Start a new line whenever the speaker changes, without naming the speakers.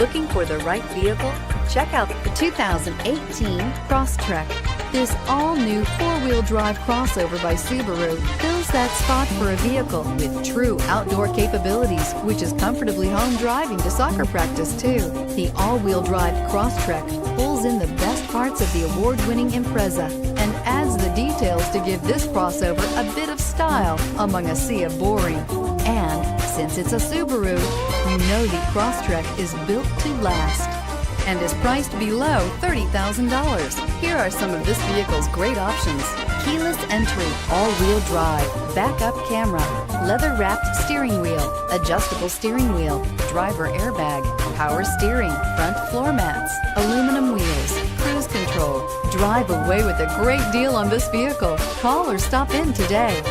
Looking for the right vehicle? Check out the 2018 Crosstrek. This all-new four-wheel drive crossover by Subaru fills that spot for a vehicle with true outdoor capabilities, which is comfortably home driving to soccer practice too. The all-wheel drive Crosstrek pulls in the best parts of the award-winning Impreza and adds the details to give this crossover a bit of style among a sea of boring. And since it's a Subaru, you know the Crosstrek is built to last and is priced below $30,000. Here are some of this vehicle's great options: keyless entry, all-wheel drive, backup camera, leather-wrapped steering wheel, adjustable steering wheel, driver airbag, power steering, front floor mats, aluminum wheels, cruise control. Drive away with a great deal on this vehicle. Call or stop in today.